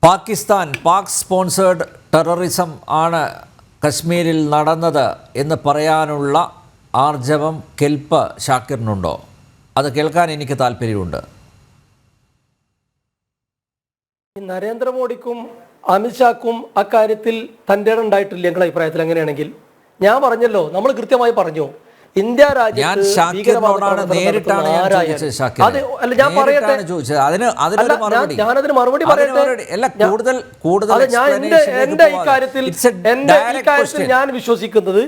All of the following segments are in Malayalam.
പാകിസ്ഥാൻ പാക് സ്പോൺസേഡ് ടെററിസം ആണ് കശ്മീരിൽ നടന്നത് എന്ന് പറയാനുള്ള ആർജവം കെൽപ്പ് ഷാക്കിറിനുണ്ടോ? അത് കേൾക്കാൻ എനിക്ക് താല്പര്യമുണ്ട്. നരേന്ദ്രമോദിക്കും അമിത്ഷാക്കും അക്കാര്യത്തിൽ തൻ്റെ ഉണ്ടായിട്ടില്ല. ഞങ്ങളുടെ അഭിപ്രായത്തിൽ എങ്ങനെയാണെങ്കിൽ ഞാൻ പറഞ്ഞല്ലോ, നമ്മൾ കൃത്യമായി പറഞ്ഞു, ഇന്ത്യ രാജ്യത്ത് ഞാനതിന് മറുപടി പറയട്ടെ. എന്റെ ഇക്കാര്യത്തിൽ ഞാൻ വിശ്വസിക്കുന്നത്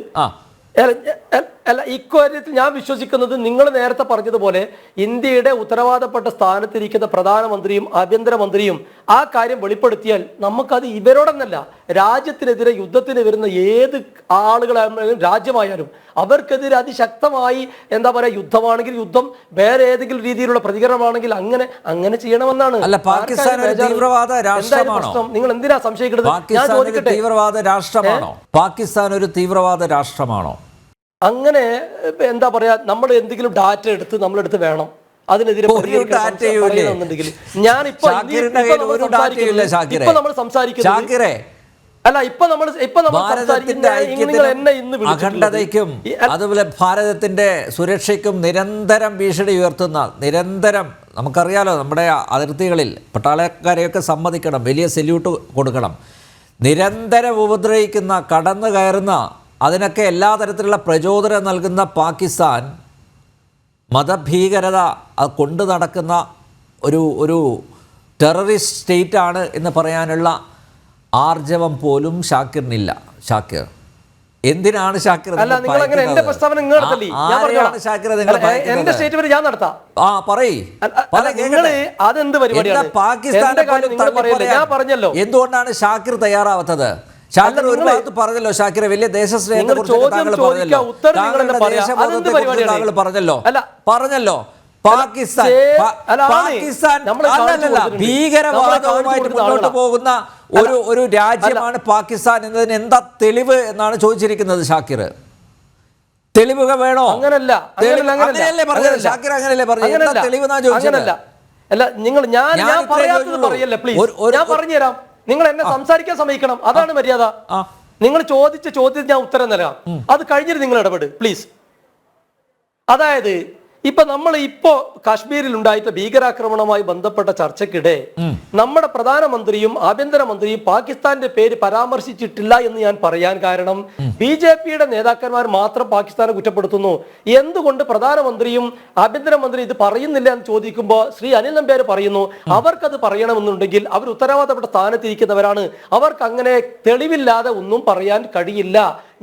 ഇക്കാര്യത്തിൽ ഞാൻ വിശ്വസിക്കുന്നത് നിങ്ങൾ നേരത്തെ പറഞ്ഞതുപോലെ ഇന്ത്യയുടെ ഉത്തരവാദപ്പെട്ട സ്ഥാനത്തിരിക്കുന്ന പ്രധാനമന്ത്രിയും ആഭ്യന്തരമന്ത്രിയും ആ കാര്യം വെളിപ്പെടുത്തിയാൽ നമുക്കത് ഇവരോടൊന്നല്ല, രാജ്യത്തിനെതിരെ യുദ്ധത്തിന് വരുന്ന ഏത് ആളുകളായാലും രാജ്യമായാലും അവർക്കെതിരെ അതിശക്തമായി എന്താ പറയാ, യുദ്ധമാണെങ്കിൽ യുദ്ധം, വേറെ ഏതെങ്കിലും രീതിയിലുള്ള പ്രതികരണമാണെങ്കിൽ അങ്ങനെ ചെയ്യണമെന്നാണ്. നിങ്ങൾ എന്തിനാ സംശയിക്കുന്നത്? ഞാൻ ചോദിക്കട്ടെ, തീവ്രവാദ രാഷ്ട്രമാണോ പാകിസ്ഥാൻ? ഒരു തീവ്രവാദ രാഷ്ട്രമാണോ? അങ്ങനെ എന്താ പറയാ, നമ്മൾ എന്തെങ്കിലും ഡാറ്റ എടുത്ത് നമ്മളെടുത്ത് വേണം അതിനെതിരെ പറയുന്നുണ്ടെങ്കിൽ ഞാനിപ്പോ നമ്മൾ സംസാരിക്കുന്നത് അല്ല, അഖണ്ഡതയ്ക്കും അതുപോലെ ഭാരതത്തിന്റെ സുരക്ഷയ്ക്കും നിരന്തരം ഭീഷണി ഉയർത്തുന്ന, നിരന്തരം നമുക്കറിയാലോ, നമ്മുടെ അതിർത്തികളിൽ പട്ടാളക്കാരെയൊക്കെ സമ്മതിക്കണം, വലിയ സല്യൂട്ട് കൊടുക്കണം, നിരന്തരം ഉപദ്രവിക്കുന്ന, കടന്നു കയറുന്ന, അതിനൊക്കെ എല്ലാ തരത്തിലുള്ള പ്രചോദനം നൽകുന്ന പാകിസ്ഥാൻ മതഭീകരത അത് കൊണ്ടു നടക്കുന്ന ഒരു ടെററിസ്റ്റ് സ്റ്റേറ്റാണ് എന്ന് പറയാനുള്ള ആർജവം പോലും ഷാക്കിറിനില്ല. ഷാക്കിർ എന്തിനാണ് ഷാക്കിർ എന്തുകൊണ്ടാണ് ഷാക്കിർ തയ്യാറാവാത്തത്? ഷാക്കിർ ഒരു ഭാഗത്ത് പറഞ്ഞല്ലോ, ഷാക്കിറെ വലിയ ദേശസ്നേഹത്തെ കുറിച്ച് പറഞ്ഞല്ലോ പാകിസ്ഥാൻ ഭീകരവാദവുമായിട്ട് മുന്നോട്ട് പോകുന്ന ഒരു രാജ്യമാണ് പാകിസ്ഥാൻ എന്നതിന് എന്താ തെളിവ് എന്നാണ് ചോദിച്ചിരിക്കുന്നത് ഷാക്കിർ. തെളിവുകൾ വേണോ? അങ്ങനെയല്ലേ പറഞ്ഞത് ഷാക്കിർ, അങ്ങനെയല്ലേ പറഞ്ഞത്? തെളിവ് എന്നാ ചോദിച്ചത്. അല്ല, നിങ്ങൾ ഞാൻ പറയാത്തത് പറയല്ലേ പ്ലീസ്, ഞാൻ പറഞ്ഞുതരാം. നിങ്ങൾ എന്നെ സംസാരിക്കാൻ സമ്മതിക്കണം, അതാണ് മര്യാദ. നിങ്ങൾ ചോദിച്ച ചോദ്യത്തിന് ഞാൻ ഉത്തരം നൽകാം, അത് കഴിഞ്ഞിട്ട് നിങ്ങൾ ഇടപെട് പ്ലീസ്. അതായത് നമ്മൾ കാശ്മീരിൽ ഉണ്ടായിട്ട് ഭീകരാക്രമണവുമായി ബന്ധപ്പെട്ട ചർച്ചയ്ക്കിടെ നമ്മുടെ പ്രധാനമന്ത്രിയും ആഭ്യന്തരമന്ത്രിയും പാകിസ്ഥാന്റെ പേര് പരാമർശിച്ചിട്ടില്ല എന്ന് ഞാൻ പറയാൻ കാരണം, BJPയുടെ നേതാക്കന്മാർ മാത്രം പാകിസ്ഥാനെ കുറ്റപ്പെടുത്തുന്നു. എന്തുകൊണ്ട് പ്രധാനമന്ത്രിയും ആഭ്യന്തരമന്ത്രി ഇത് പറയുന്നില്ല എന്ന് ചോദിക്കുമ്പോൾ ശ്രീ അനിൽ നമ്പ്യാർ പറയുന്നു, അവർക്കത് പറയണമെന്നുണ്ടെങ്കിൽ അവർ ഉത്തരവാദപ്പെട്ട സ്ഥാനത്തിരിക്കുന്നവരാണ്, അവർക്ക് അങ്ങനെ തെളിവില്ലാതെ ഒന്നും പറയാൻ കഴിയില്ല.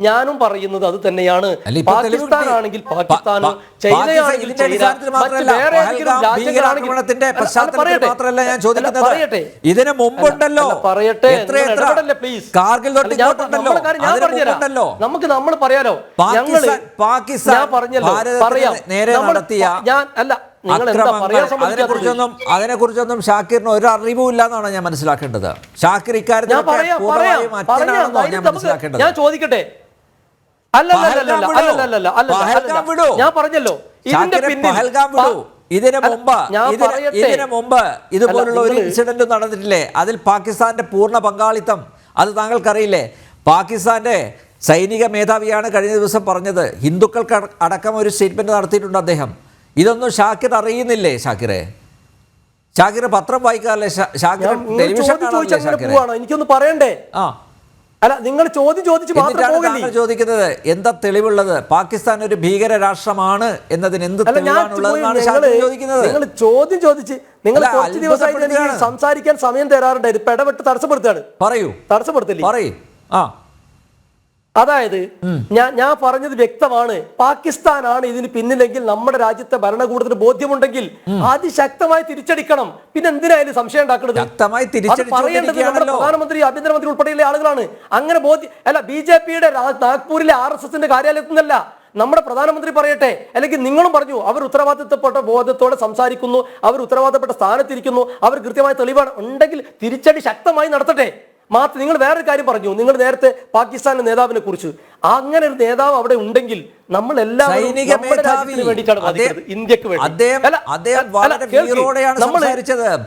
ഞാനും പറയുന്നത് അത് തന്നെയാണ്. പാകിസ്ഥാൻ ആണെങ്കിൽ പാകിസ്ഥാൻ, ചൈനയാണെങ്കിൽ ചൈന, വേറെ ഏതെങ്കിലും രാജ്യങ്ങളാണെങ്കിൽ പറയട്ടെ. ഇതിന് മുമ്പുണ്ടല്ലോ, പറയട്ടെ പ്ലീസ്. നമുക്ക് നമ്മൾ പറയാലോ, ഞാൻ പറഞ്ഞല്ലോ, പറയാം. ഞാൻ അല്ല, അതിനെക്കുറിച്ചൊന്നും ഷാക്കിറിന് ഒരു അറിവും ഇല്ലാന്നാണ് ഞാൻ മനസ്സിലാക്കേണ്ടത്. ഷാക്കിർ ഇക്കാര്യത്തിൽ ഞാൻ ചോദിക്കട്ടെ, ഞാൻ പറഞ്ഞല്ലോ, ഇതിനു മുമ്പ് ഇതുപോലുള്ള ഒരു ഇൻസിഡന്റ് നടന്നിട്ടില്ലേ? അതിൽ പാകിസ്ഥാന്റെ പൂർണ്ണ പങ്കാളിത്തം അത് താങ്കൾക്കറിയില്ലേ? പാകിസ്ഥാന്റെ സൈനിക മേധാവിയാണ് കഴിഞ്ഞ ദിവസം പറഞ്ഞത്, ഹിന്ദുക്കൾക്ക് അടക്കം ഒരു സ്റ്റേറ്റ്മെന്റ് നടത്തിയിട്ടുണ്ട് അദ്ദേഹം. ഇതൊന്നും ഷാക്കിർ അറിയുന്നില്ലേ? ഷാക്കിർ പത്രം വായിക്കാറില്ലേ? ഷാക്കിർ ടെലിവിഷൻ എനിക്കൊന്ന് പറയണ്ടേ? അല്ല, നിങ്ങൾ ചോദിക്കുന്നത് എന്താ തെളിവുള്ളത്? പാകിസ്ഥാൻ ഒരു ഭീകര രാഷ്ട്രമാണ് എന്നതിന് എന്ത് തെളിവാണുള്ളതെന്നാണ് ഷാക്കിർ ചോദിക്കുന്നത്. നിങ്ങൾ ചോദ്യം ചോദിച്ച് നിങ്ങൾ കുറച്ച് ദിവസമായിട്ട് സംസാരിക്കാൻ സമയം തരാറുണ്ട്, ഇപ്പൊ ഇടപെട്ട് തടസ്സപ്പെടുത്താണ്. തടസ്സപ്പെടുത്തില്ലേ? അതായത് ഞാൻ പറഞ്ഞത് വ്യക്തമാണ്, പാകിസ്ഥാനാണ് ഇതിന് പിന്നിലെങ്കിൽ നമ്മുടെ രാജ്യത്തെ ഭരണകൂടത്തിന് ബോധ്യമുണ്ടെങ്കിൽ അതിശക്തമായി തിരിച്ചടിക്കണം. പിന്നെ എന്തിനായാലും സംശയം ഉണ്ടാക്കുന്നത്? പറയേണ്ടത് നമ്മുടെ പ്രധാനമന്ത്രി ആഭ്യന്തരമന്ത്രി ഉൾപ്പെടെയുള്ള ആളുകളാണ്. അങ്ങനെ അല്ല, BJPയുടെ നാഗ്പൂരിലെ RSSന്റെ കാര്യാലയത്തിൽ നിന്നല്ല, നമ്മുടെ പ്രധാനമന്ത്രി പറയട്ടെ. അല്ലെങ്കിൽ നിങ്ങളും പറഞ്ഞു, അവർ ഉത്തരവാദിത്തപ്പെട്ട ബോധത്തോടെ സംസാരിക്കുന്നു, അവർ ഉത്തരവാദിത്തപ്പെട്ട സ്ഥാനത്തിരിക്കുന്നു, അവർ കൃത്യമായ തെളിവാണ് ഉണ്ടെങ്കിൽ തിരിച്ചടി ശക്തമായി നടത്തട്ടെ. മാത്രം. നിങ്ങൾ വേറൊരു കാര്യം പറഞ്ഞു, നിങ്ങൾ നേരത്തെ പാകിസ്ഥാന്റെ നേതാവിനെ കുറിച്ച്. അങ്ങനെ ഒരു നേതാവ് അവിടെ ഉണ്ടെങ്കിൽ നമ്മൾ എല്ലാവരും നമ്മുടെ രാജ്യത്തിന് വേണ്ടിയിട്ടാണ് വാദിക്കുന്നത്, ഇന്ത്യക്ക് വേണ്ടി.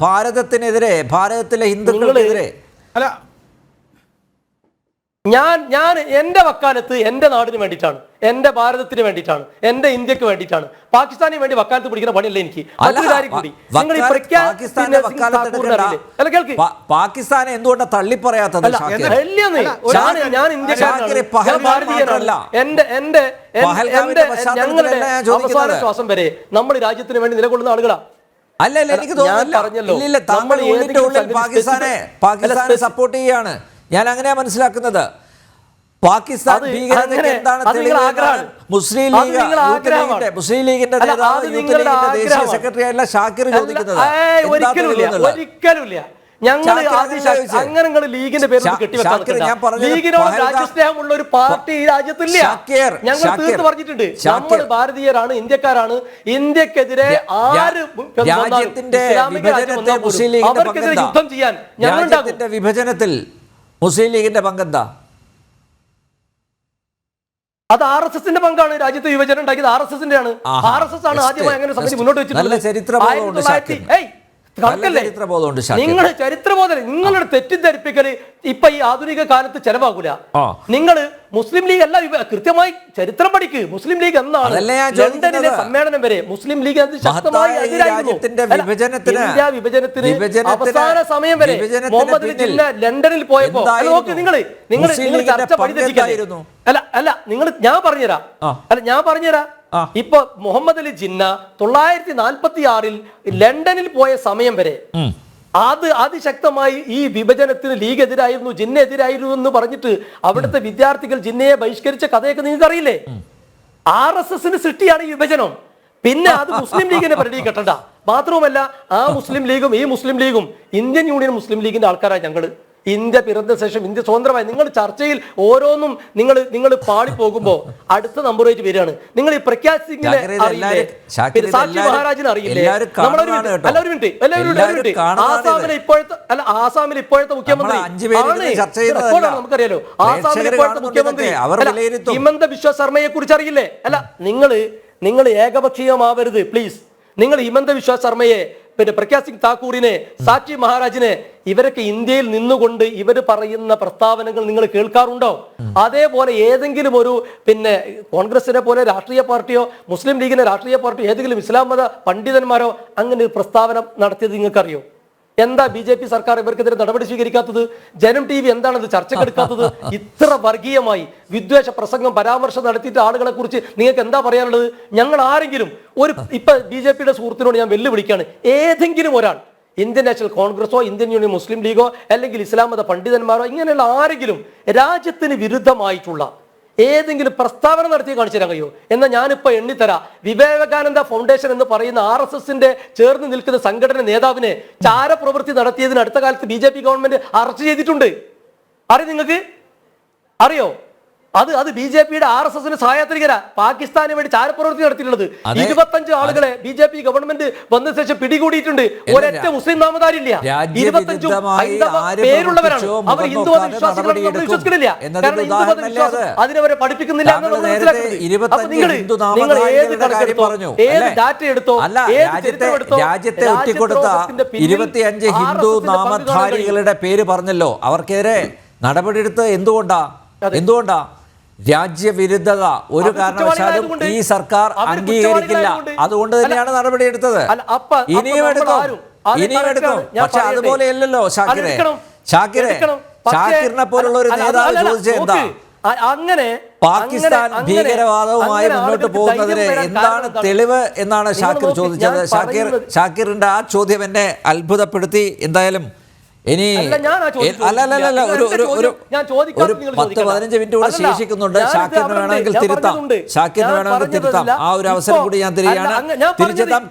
ഭാരതത്തിനെതിരെ, ഭാരതത്തിലെ ഹിന്ദുക്കൾക്കെതിരെ അല്ല, ഞാൻ എന്റെ വക്കാലത്ത് എന്റെ നാടിന് വേണ്ടിയിട്ടാണ്, എന്റെ ഭാരതത്തിന് വേണ്ടിയിട്ടാണ്, എന്റെ ഇന്ത്യക്ക് വേണ്ടിയിട്ടാണ്. പാകിസ്ഥാനിന് വേണ്ടി വക്കാലത്ത് പിടിക്കുന്ന പണിയല്ല എനിക്ക്. മറ്റൊരു കാര്യം കൂടി, നിങ്ങൾ ഈ പാകിസ്ഥാനെ എന്തുകൊണ്ടാണ് തള്ളിപ്പറയാത്തത്? ഞാൻ ഇന്ത്യക്കാരനല്ല. ഞങ്ങളുടെ അവസാന ശ്വാസം വരെ നമ്മൾ രാജ്യത്തിന് വേണ്ടി നിലകൊള്ളുന്ന ആളുകളാ. അല്ല, എനിക്ക് തോന്നുന്നില്ല താങ്കൾ പാകിസ്ഥാനെ സപ്പോർട്ട് ചെയ്യാണ്. ഞാൻ അങ്ങനെയാ മനസ്സിലാക്കുന്നത്. പാകിസ്ഥാൻ ഭീകരതയ്ക്ക് എന്താണ് മുസ്ലിം ലീഗിന്റെ നേതാവ്, ദേശീയ സെക്രട്ടറി ആയിട്ടുള്ള ഷാക്കിർ ചോദിക്കുന്നത്? ഒരിക്കലുമില്ല. ഞങ്ങൾ അങ്ങനെ ലീഗിന്റെ പേര് ലീഗിനോട് രാജ്യസ്നേഹമുള്ള ഒരു പാർട്ടി ഈ രാജ്യത്തില്ല. ഞങ്ങൾ തീർത്ത് പറഞ്ഞിട്ടുണ്ട്, നമ്മൾ ഭാരതീയരാണ്, ഇന്ത്യക്കാരാണ്. ഇന്ത്യക്കെതിരെ ആര് അവർക്കെതിരെ യുദ്ധം ചെയ്യാൻ ഞങ്ങളുണ്ടാകും. വിഭജനത്തിൽ മുസ്ലിം ലീഗിന്റെ പങ്കെന്താ? അത് RSSന്റെ പങ്കാണ്. രാജ്യത്തെ വിഭജനം ഉണ്ടാക്കിയത് RSSന്റെ ആണ്. RSS ആണ് ആദ്യമായി അങ്ങനെ സമിതി മുന്നോട്ട് വെച്ചിട്ടുള്ളത്. നിങ്ങൾ ചരിത്രബോധം, നിങ്ങളുടെ തെറ്റിദ്ധരിപ്പിക്കല് ഇപ്പൊ ഈ ആധുനിക കാലത്ത് ചെലവാകൂല. നിങ്ങൾ മുസ്ലിം ലീഗ് അല്ല, കൃത്യമായി ചരിത്രം പഠിക്ക്. മുസ്ലിം ലീഗ് എന്നാണ് ലണ്ടനിലെ സമ്മേളനം വരെ മുസ്ലിം ലീഗ് ശക്തമായി എതിരായിരുന്നു. ഇന്ത്യ വിഭജനത്തിന് അവസാന സമയം വരെ മുഹമ്മദ് ജിന്ന ലണ്ടനിൽ പോയപ്പോ നോക്ക്, നിങ്ങൾ ചർച്ച പഠിച്ചിരിക്കുന്നു. അല്ല നിങ്ങൾ ഞാൻ പറഞ്ഞുതരാം. ഇപ്പൊ മുഹമ്മദ് അലി ജിന്ന 1946 ലണ്ടനിൽ പോയ സമയം വരെ അതിശക്തമായി ഈ വിഭജനത്തിന് ലീഗ് എതിരായിരുന്നു, ജിന്ന എതിരായിരുന്നു എന്ന് പറഞ്ഞിട്ട് അവിടുത്തെ വിദ്യാർത്ഥികൾ ജിന്നയെ ബഹിഷ്കരിച്ച കഥയൊക്കെ നിങ്ങൾക്ക് അറിയില്ലേ? RSSന്റെ സൃഷ്ടിയാണ് ഈ വിഭജനം. പിന്നെ അത് മുസ്ലിം ലീഗിനെ പരിധി കെട്ടണ്ട. മാത്രവുമല്ല, ആ മുസ്ലിം ലീഗും ഈ മുസ്ലിം ലീഗും ഇന്ത്യൻ യൂണിയൻ മുസ്ലിം ലീഗിന്റെ ആൾക്കാരാണ് ഞങ്ങള്. ഇന്ത്യ പിറന്ന ശേഷം ഇന്ത്യ സ്വതന്ത്രമായി നിങ്ങൾ ചർച്ചയിൽ ഓരോന്നും നിങ്ങൾ പാളി പോകുമ്പോൾ അടുത്ത നമ്പറുമായിട്ട് വരികയാണ്. നിങ്ങൾ ഈ പ്രഖ്യാത് സിംഗിനെ അറിയില്ലേ? സാക്ഷി മഹാരാജിനെ അറിയില്ലേ? ആസാമിലെ ഇപ്പോഴത്തെ മുഖ്യമന്ത്രി നമുക്കറിയാലോ. ആസാമിലെ ഇപ്പോഴത്തെ മുഖ്യമന്ത്രി ഹിമന്ത ബിശ്വ ശർമ്മയെ കുറിച്ച് അറിയില്ലേ? അല്ല, നിങ്ങൾ ഏകപക്ഷീയമാവരുത് പ്ലീസ്. നിങ്ങൾ ഹിമന്ത ബിശ്വ ശർമ്മയെ, പിന്നെ പ്രഖ്യാത് സിംഗ് താക്കൂറിനെ, സാക്ഷി മഹാരാജിനെ, ഇവരൊക്കെ ഇന്ത്യയിൽ നിന്നുകൊണ്ട് ഇവർ പറയുന്ന പ്രസ്താവനകൾ നിങ്ങൾ കേൾക്കാറുണ്ടോ? അതേപോലെ ഏതെങ്കിലും ഒരു പിന്നെ കോൺഗ്രസിനെ പോലെ രാഷ്ട്രീയ പാർട്ടിയോ മുസ്ലിം ലീഗിന്റെ രാഷ്ട്രീയ പാർട്ടിയോ ഏതെങ്കിലും ഇസ്ലാം മത പണ്ഡിതന്മാരോ അങ്ങനെ ഒരു പ്രസ്താവന നടത്തിയത് നിങ്ങൾക്കറിയോ? എന്താ BJP സർക്കാർ ഇവർക്കെതിരെ നടപടി സ്വീകരിക്കാത്തത്? ജനം TV എന്താണത് ചർച്ചക്കെടുക്കാത്തത്? ഇത്ര വർഗീയമായി വിദ്വേഷ പ്രസംഗം പരാമർശം നടത്തിയിട്ട് ആളുകളെ കുറിച്ച് നിങ്ങൾക്ക് എന്താ പറയാനുള്ളത്? ഞങ്ങൾ ആരെങ്കിലും ഇപ്പൊ BJPയുടെ സുഹൃത്തിനോട് ഞാൻ വെല്ലുവിളിക്കുകയാണ്, ഏതെങ്കിലും ഒരാൾ ഇന്ത്യൻ നാഷണൽ കോൺഗ്രസോ ഇന്ത്യൻ യൂണിയൻ മുസ്ലിം ലീഗോ അല്ലെങ്കിൽ ഇസ്ലാം മത പണ്ഡിതന്മാരോ ഇങ്ങനെയുള്ള ആരെങ്കിലും രാജ്യത്തിന് വിരുദ്ധമായിട്ടുള്ള ഏതെങ്കിലും പ്രസ്താവന നടത്തി കാണിച്ചു തരാൻ കഴിയോ? എന്നാൽ ഞാനിപ്പോ എണ്ണിത്തരാം. വിവേകാനന്ദ ഫൗണ്ടേഷൻ എന്ന് പറയുന്ന RSSന്റെ ചേർന്ന് നിൽക്കുന്ന സംഘടന നേതാവിനെ ചാരപ്രവൃത്തി നടത്തിയതിന് അടുത്ത കാലത്ത് BJP ഗവൺമെന്റ് അറസ്റ്റ് ചെയ്തിട്ടുണ്ട്. നിങ്ങൾക്ക് അറിയോ? അത് BJPയുടെ RSSന്റെ സഹായത്തിരിക്കരാ പാകിസ്ഥാന് വേണ്ടി ചാരപ്രവൃത്തി നടത്തിയിട്ടുള്ളത്. 25 ആളുകളെ BJP ഗവൺമെന്റ് വന്ന ശേഷം പിടികൂടിയിട്ടുണ്ട്. ഒരൊറ്റ മുസ്ലിം നാമധാരില്ല. 25 പേരുള്ളവരാണ്. അവർ ഹിന്ദുമത വിശ്വാസികളാണെന്ന് നമ്മൾ വിശ്വസിക്കുന്നില്ല. കാരണം ഹിന്ദുമത വിശ്വാസം അതിനവരെ പഠിപ്പിക്കുന്നില്ല എന്ന് നമ്മൾ മനസ്സിലാക്കുന്നത്. നിങ്ങൾ ഏത് കണക്കെടുത്തോ, ഏത് ഡാറ്റ എടുത്തോ, ഏത് ചരിത്രം എടുത്തോ, രാജ്യത്തെ ഒറ്റിക്കൊടുത്ത 25 ഹിന്ദു നാമധാരികളുടെ പേര് പറഞ്ഞല്ലോ. അവർക്കെതിരെ നടപടിയെടുത്ത് എന്തുകൊണ്ടാ? രാജ്യവിരുദ്ധത ഒരു കാരണവശാലും ഈ സർക്കാർ അംഗീകരിക്കില്ല. അതുകൊണ്ട് തന്നെയാണ് നടപടിയെടുത്തത്. ഇനിയും എടുക്കും. പക്ഷെ അതുപോലെയല്ലല്ലോ ഷാക്കിറിനെ പോലുള്ള ഒരു നേതാവ് ചോദിച്ചത് എന്താ? അങ്ങനെ പാകിസ്ഥാൻ ഭീകരവാദവുമായി മുന്നോട്ട് പോകുന്നതിന് എന്താണ് തെളിവ് എന്നാണ് ഷാക്കിർ ചോദിച്ചത്. ഷാക്കിറിന്റെ ആ ചോദ്യം എന്നെ അത്ഭുതപ്പെടുത്തി. എന്തായാലും ഇനി ഒരു 10-15 മിനിറ്റ് കൂടെ ശേഷിക്കുന്നുണ്ട്. ഷാക്കിറിന് വേണമെങ്കിൽ തിരുത്താം. ആ ഒരു അവസരം കൂടി ഞാൻ തരികയാണ്. തിരിച്ചെത്താം.